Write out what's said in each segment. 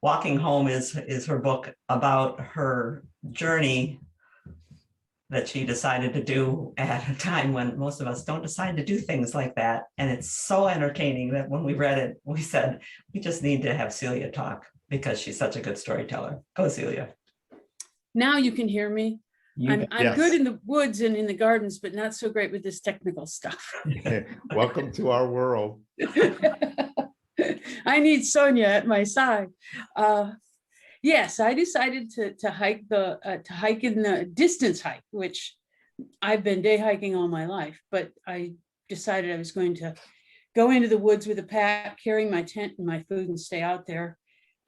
Walking Home is her book about her journey that she decided to do at a time when most of us don't decide to do things like that. And it's so entertaining that when we read it, we said, we just need to have Celia talk because she's such a good storyteller. Go, Celia. Now you can hear me. I'm Yes. good in the woods and in the gardens, but not so great with this technical stuff. Welcome to our world. I need Sonia at my side. Yes, I decided to hike in the distance hike, which I've been day hiking all my life, but I decided I was going to go into the woods with a pack, carrying my tent and my food and stay out there.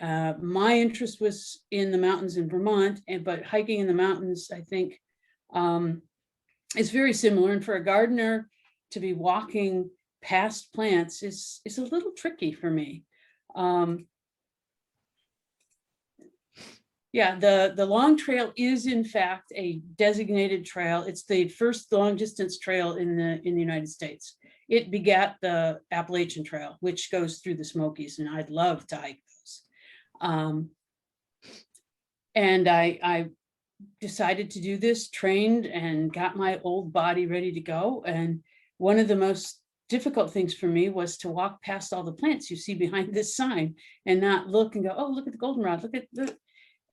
My interest was in the mountains in Vermont, but hiking in the mountains, I think, is very similar. And for a gardener to be walking past plants is a little tricky for me. Yeah, the long trail is in fact a designated trail. It's the first long distance trail in the United States. It begat the Appalachian Trail, which goes through the Smokies, and I'd love to hike those. And I decided to do this, trained and got my old body ready to go. And one of the most difficult things for me was to walk past all the plants you see behind this sign and not look and go, oh, look at the goldenrod, look at the,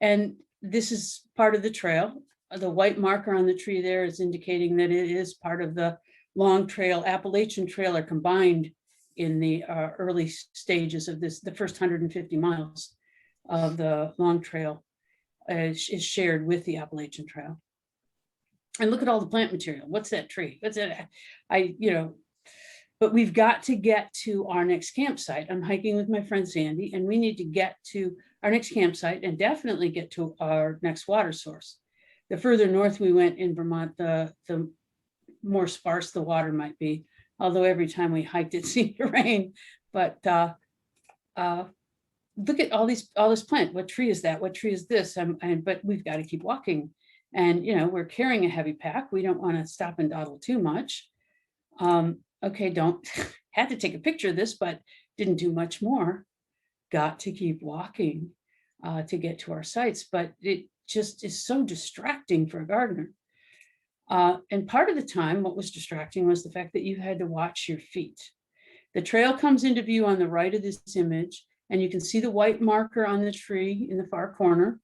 and this is part of the trail. The white marker on the tree there is indicating that it is part of the long trail. Appalachian Trail are combined in the early stages of this. The first 150 miles of the long trail is shared with the Appalachian Trail. And look at all the plant material. What's that tree? What's that? But we've got to get to our next campsite. I'm hiking with my friend Sandy, and we need to get to our next campsite and definitely get to our next water source. The further north we went in Vermont, the more sparse the water might be, although every time we hiked it seemed to rain. But look at all this plant. What tree is that? What tree is this? But we've got to keep walking. And we're carrying a heavy pack. We don't want to stop and dawdle too much. Okay, had to take a picture of this, but didn't do much more. Got to keep walking to get to our sites, but it just is so distracting for a gardener. And part of the time, what was distracting was the fact that you had to watch your feet. The trail comes into view on the right of this image, and you can see the white marker on the tree in the far corner.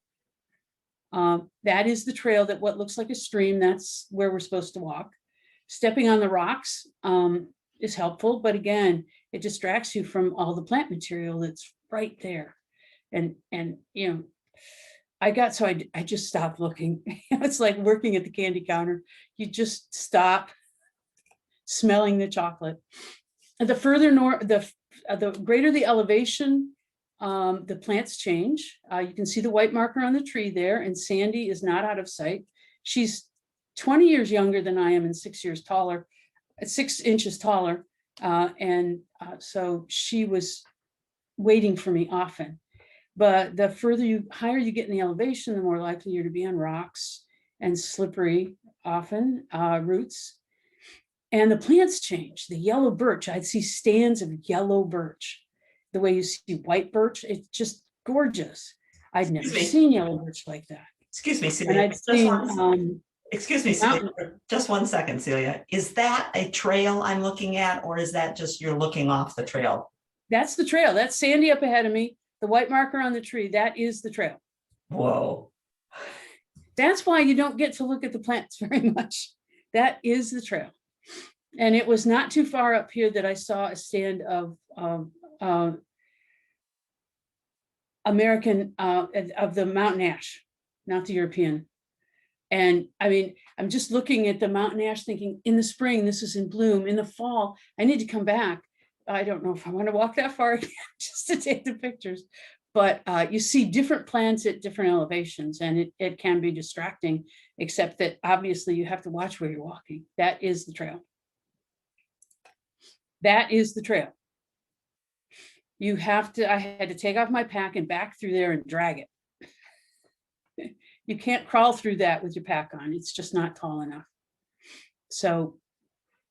That is the trail that what looks like a stream, that's where we're supposed to walk. Stepping on the rocks is helpful, but again, it distracts you from all the plant material that's right there. And I just stopped looking. It's like working at the candy counter. You just stop smelling the chocolate. And the further north, the greater the elevation, the plants change. You can see the white marker on the tree there, and Sandy is not out of sight. She's 20 years younger than I am and 6 inches taller. So she was waiting for me often. But the higher you get in the elevation, the more likely you're to be on rocks and slippery, often roots. And the plants change. The yellow birch, I'd see stands of yellow birch. The way you see white birch, it's just gorgeous. I'd never seen yellow birch like that. Excuse me, Celia. And I'd seen, excuse me, Celia, just 1 second, Celia. Is that a trail I'm looking at, or is that just you're looking off the trail? That's the trail. That's Sandy up ahead of me. The white marker on the tree, that is the trail. Whoa. That's why you don't get to look at the plants very much. That is the trail. And it was not too far up here that I saw a stand of American, of the mountain ash, not the European. And I mean, I'm just looking at the mountain ash thinking, in the spring, this is in bloom. In the fall, I need to come back. I don't know if I want to walk that far again just to take the pictures, but you see different plants at different elevations, and it can be distracting, except that obviously you have to watch where you're walking. That is the trail. That is the trail. You have to, I had to take off my pack and back through there and drag it. You can't crawl through that with your pack on. It's just not tall enough. So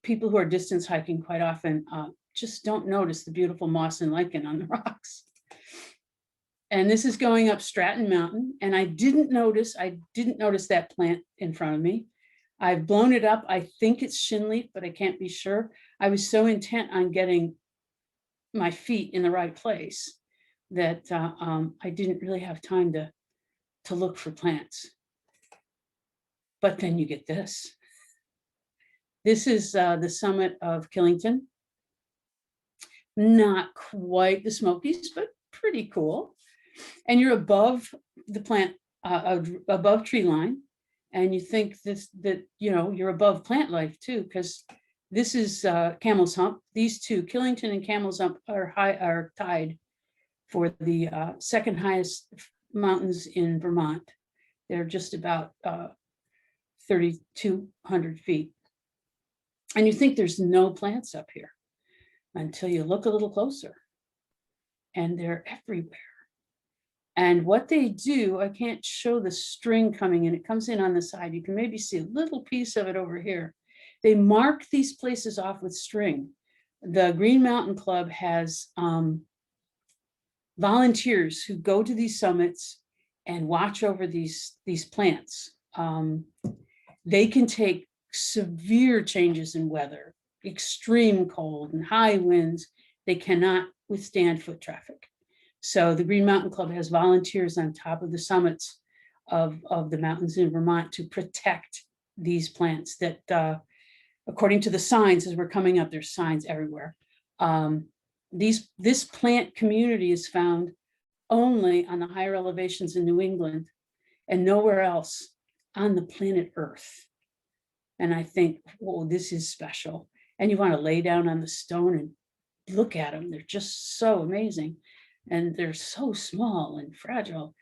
people who are distance hiking quite often just don't notice the beautiful moss and lichen on the rocks. And this is going up Stratton Mountain. And I didn't notice that plant in front of me. I've blown it up. I think it's shinleaf, but I can't be sure. I was so intent on getting my feet in the right place that I didn't really have time to look for plants. But then you get this. This is the summit of Killington. Not quite the Smokies, but pretty cool. And you're above the plant, above tree line. And you think that you're above plant life too, because this is Camel's Hump. These two, Killington and Camel's Hump, are tied for the second highest mountains in Vermont. They're just about 3,200 feet. And you think there's no plants up here until you look a little closer. And they're everywhere. And what they do, I can't show the string coming in. It comes in on the side. You can maybe see a little piece of it over here. They mark these places off with string. The Green Mountain Club has volunteers who go to these summits and watch over these plants. They can take severe changes in weather, extreme cold and high winds. They cannot withstand foot traffic. So the Green Mountain Club has volunteers on top of the summits of the mountains in Vermont to protect these plants that, according to the signs, as we're coming up, there's signs everywhere. This plant community is found only on the higher elevations in New England and nowhere else on the planet Earth. And I think, whoa, this is special. And you want to lay down on the stone and look at them. They're just so amazing. And they're so small and fragile.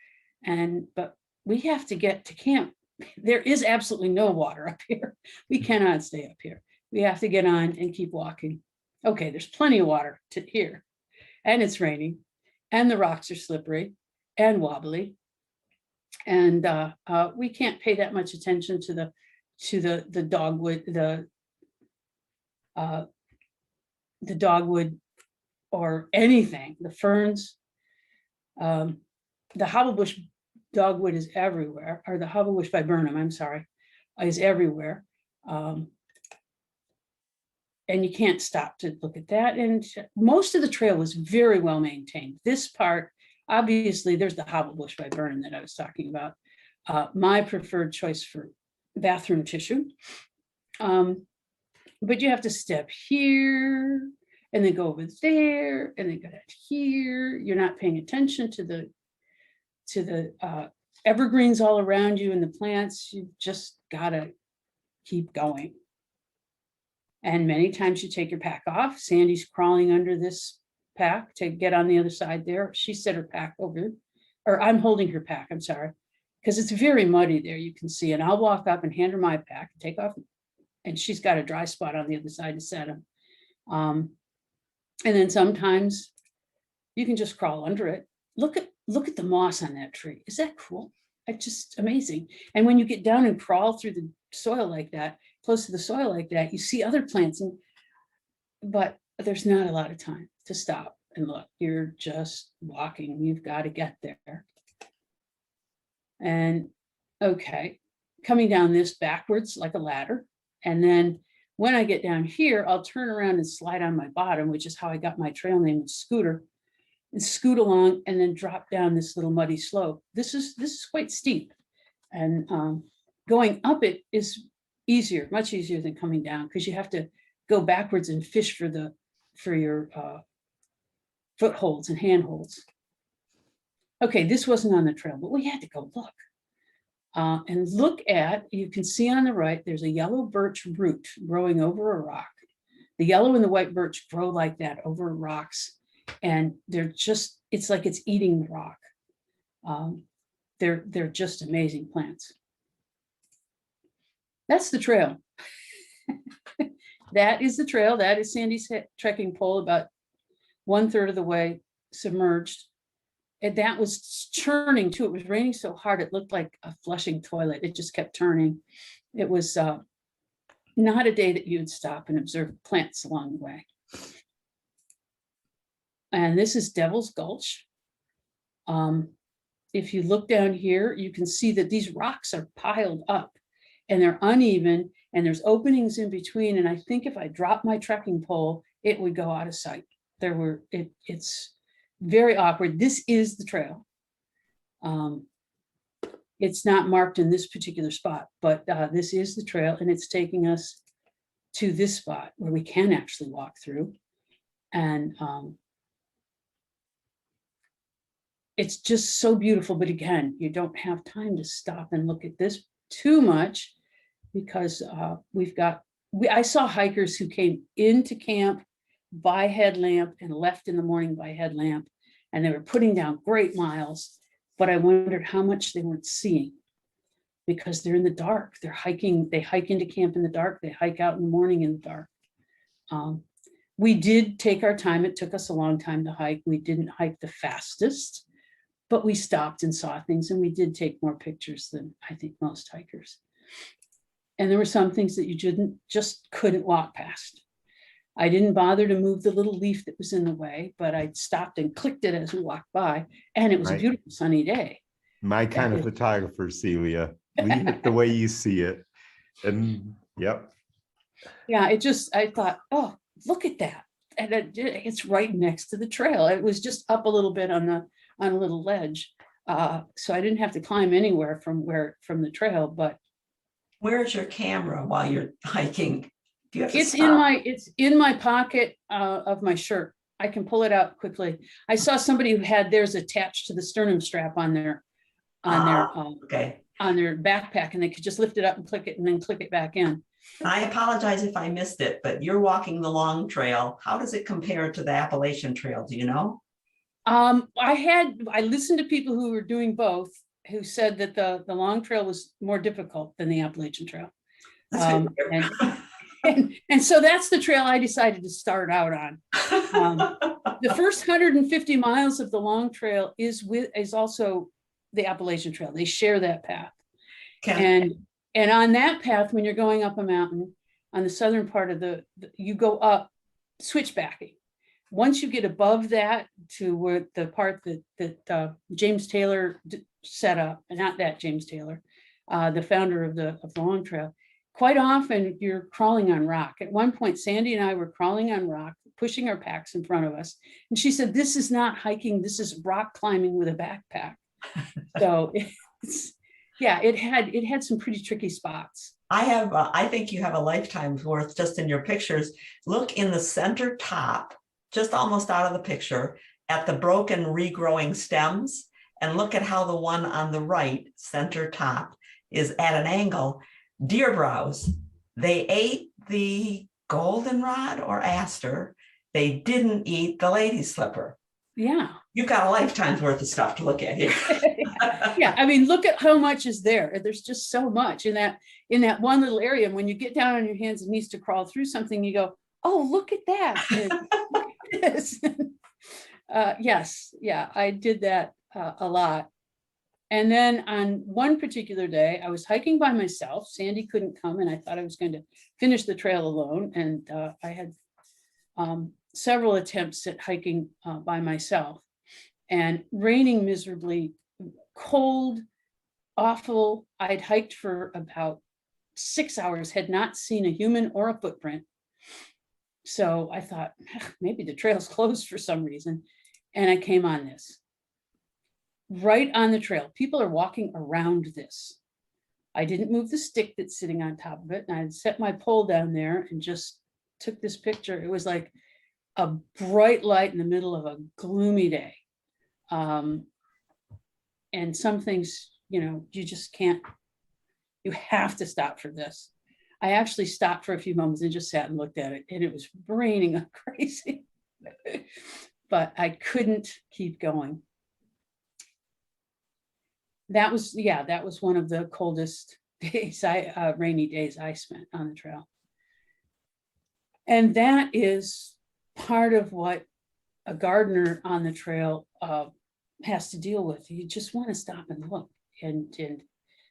But we have to get to camp. There is absolutely no water up here. We cannot stay up here. We have to get on and keep walking. Okay, there's plenty of water here. And it's raining. And the rocks are slippery and wobbly. And we can't pay that much attention to the dogwood, the dogwood or anything, the ferns. The hobblebush dogwood is everywhere, or the hobblebush viburnum, I'm sorry, is everywhere. And you can't stop to look at that. And most of the trail was very well maintained. This part, obviously, there's the hobblebush viburnum that I was talking about. My preferred choice for bathroom tissue. But you have to step here and then go over there and then go down here. You're not paying attention to the evergreens all around you and the plants. You just gotta keep going. And many times you take your pack off. Sandy's crawling under this pack to get on the other side there. She set her pack over, or I'm holding her pack, I'm sorry, because it's very muddy there, you can see. And I'll walk up and hand her my pack, take off, and she's got a dry spot on the other side to set them. And then sometimes you can just crawl under it. Look at the moss on that tree. Is that cool? It's just amazing. And when you get down and crawl through the soil like that, close to the soil like that, you see other plants, but there's not a lot of time to stop and look. You're just walking. You've got to get there. And okay, coming down this backwards like a ladder. And then when I get down here, I'll turn around and slide on my bottom, which is how I got my trail name, Scooter, and scoot along and then drop down this little muddy slope. This is quite steep. And going up it is easier, much easier than coming down, because you have to go backwards and fish for your footholds and handholds. Okay, this wasn't on the trail, but we had to go look. And look at, you can see on the right, there's a yellow birch root growing over a rock. The yellow and the white birch grow like that over rocks. And they're just, it's like it's eating the rock. They're just amazing plants. That's the trail. That is the trail. That is Sandy's trekking pole, about 1/3 of the way submerged. And that was churning too. It was raining so hard, it looked like a flushing toilet. It just kept turning. It was not a day that you would stop and observe plants along the way. And this is Devil's Gulch. If you look down here, you can see that these rocks are piled up and they're uneven and there's openings in between. And I think if I dropped my trekking pole, it would go out of sight. It's very awkward. This is the trail. It's not marked in this particular spot, but this is the trail and it's taking us to this spot where we can actually walk through. And it's just so beautiful. But again, you don't have time to stop and look at this too much because I saw hikers who came into camp by headlamp and left in the morning by headlamp, and they were putting down great miles, but I wondered how much they weren't seeing because they're in the dark. They're hiking, they hike into camp in the dark, they hike out in the morning in the dark. We did take our time. It took us a long time to hike. We didn't hike the fastest, but we stopped and saw things, and we did take more pictures than I think most hikers. And there were some things that you just couldn't walk past. I didn't bother to move the little leaf that was in the way, but I stopped and clicked it as we walked by, and it was a beautiful sunny day. My kind of photographer, Celia. Leave it the way you see it. And yep. Yeah, I thought, oh, look at that. And it's right next to the trail. It was just up a little bit on a little ledge. So I didn't have to climb anywhere from the trail, but where's your camera while you're hiking? Do you have to it's stop? it's in my pocket of my shirt. I can pull it out quickly. I saw somebody who had theirs attached to the sternum strap on their Okay. on their backpack, and they could just lift it up and click it and then click it back in. I apologize if I missed it, but you're walking the long trail. How does it compare to the Appalachian Trail? Do you know? I listened to people who were doing both, who said that the long trail was more difficult than the Appalachian Trail. And so that's the trail I decided to start out on. The first 150 miles of the long trail is also the Appalachian Trail. They share that path. And on that path, when you're going up a mountain on the southern part of you go up switchbacking. Once you get above that to where the part that James Taylor set up, and not that James Taylor, the founder of the Long Trail, quite often you're crawling on rock. At one point, Sandy and I were crawling on rock, pushing our packs in front of us. And she said, this is not hiking, this is rock climbing with a backpack. So it had some pretty tricky spots. I think you have a lifetime's worth just in your pictures. Look in the center top, just almost out of the picture, at the broken regrowing stems, and look at how the one on the right, center top, is at an angle. Deer browse. They ate the goldenrod or aster. They didn't eat the lady slipper. Yeah. You've got a lifetime's worth of stuff to look at here. Yeah, I mean, look at how much is there. There's just so much in that one little area. And when you get down on your hands and knees to crawl through something, you go, oh, look at that. Look at this. Yes, yeah, I did that a lot. And then on one particular day, I was hiking by myself. Sandy couldn't come, and I thought I was going to finish the trail alone. And I had several attempts at hiking by myself, and raining miserably, cold, awful. I'd hiked for about 6 hours, had not seen a human or a footprint. So I thought, maybe the trail's closed for some reason. And I came on this. Right on the trail. People are walking around this. I didn't move the stick that's sitting on top of it. And I set my pole down there and just took this picture. It was like a bright light in the middle of a gloomy day. And some things, you just can't, you have to stop for this. I actually stopped for a few moments and just sat and looked at it, and it was raining like crazy, but I couldn't keep going. That was one of the coldest days, rainy days I spent on the trail. And that is part of what a gardener on the trail has to deal with. You just want to stop and look, and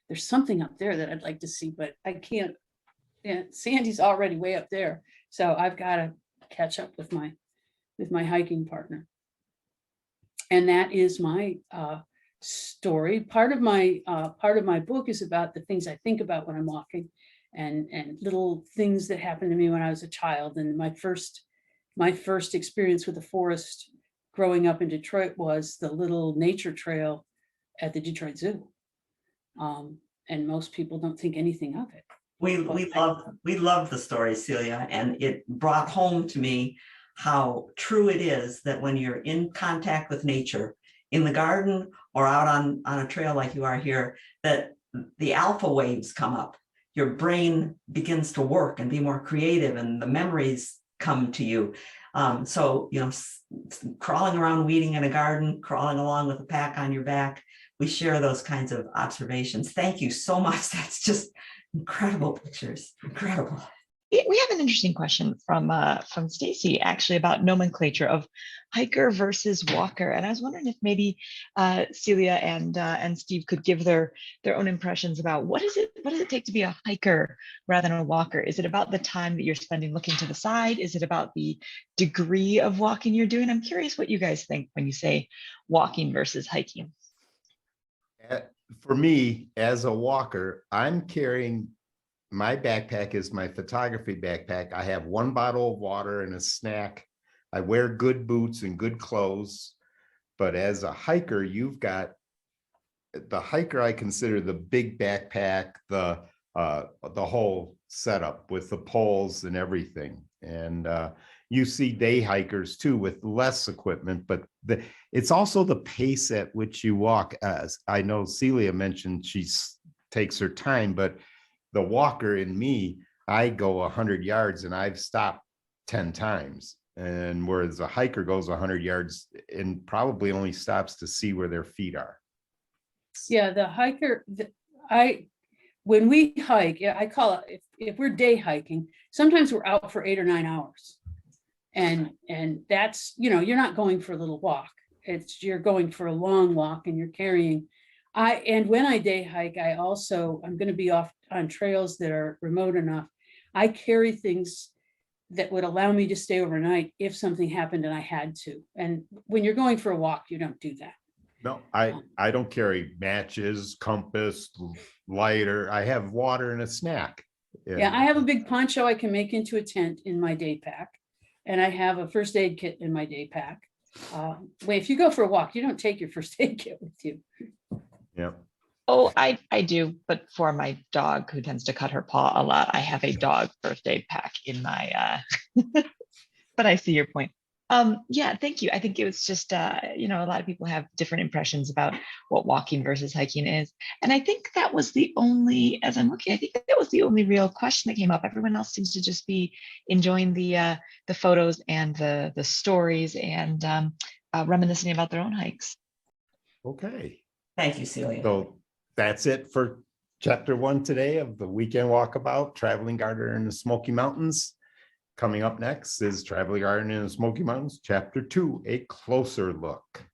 there's something up there that I'd like to see, but I can't. And Sandy's already way up there, so I've got to catch up with my hiking partner. And that is my story. Part of my book is about the things I think about when I'm walking, and little things that happened to me when I was a child. And my first experience with the forest growing up in Detroit was the little nature trail at the Detroit Zoo. And most people don't think anything of it. We love the story, Celia, and it brought home to me how true it is that when you're in contact with nature, in the garden or out on a trail like you are here, that the alpha waves come up. Your brain begins to work and be more creative, and the memories come to you. So, crawling around, weeding in a garden, crawling along with a pack on your back, we share those kinds of observations. Thank you so much. That's just incredible pictures. Incredible. We have an interesting question from Stacy, actually, about nomenclature of hiker versus walker. And I was wondering if maybe Celia and Steve could give their own impressions about what does it take to be a hiker rather than a walker? Is it about the time that you're spending looking to the side? Is it about the degree of walking you're doing? I'm curious what you guys think when you say walking versus hiking. For me, as a walker, I'm carrying, my backpack is my photography backpack. I have one bottle of water and a snack. I wear good boots and good clothes. But as a hiker, you've got the hiker, I consider the big backpack, the whole setup with the poles and everything. And you see day hikers too with less equipment, but it's also the pace at which you walk. As I know Celia mentioned, she takes her time, but the walker in me, I go 100 yards and I've stopped 10 times. And whereas a hiker goes 100 yards and probably only stops to see where their feet are. Yeah, the hiker, when we hike, I call it, if we're day hiking, sometimes we're out for 8 or 9 hours. And that's, you're not going for a little walk. You're going for a long walk, and you're carrying. And when I day hike, I'm going to be off on trails that are remote enough. I carry things that would allow me to stay overnight if something happened and I had to. And when you're going for a walk, you don't do that. No, I don't carry matches, compass, lighter. I have water and a snack. Yeah, I have a big poncho I can make into a tent in my day pack. And I have a first aid kit in my day pack. If you go for a walk, you don't take your first aid kit with you. Yeah. Oh, I do, but for my dog who tends to cut her paw a lot, I have a dog first aid pack in my, but I see your point. Yeah, thank you. I think it was just, a lot of people have different impressions about what walking versus hiking is. And I think that was the only, as I'm looking, I think that was the only real question that came up. Everyone else seems to just be enjoying the photos and the stories and reminiscing about their own hikes. Okay. Thank you, Celia. So that's it for chapter 1 today of the Weekend Walkabout, Traveling Garden in the Smoky Mountains. Coming up next is Traveling Garden in the Smoky Mountains, chapter 2, a closer look.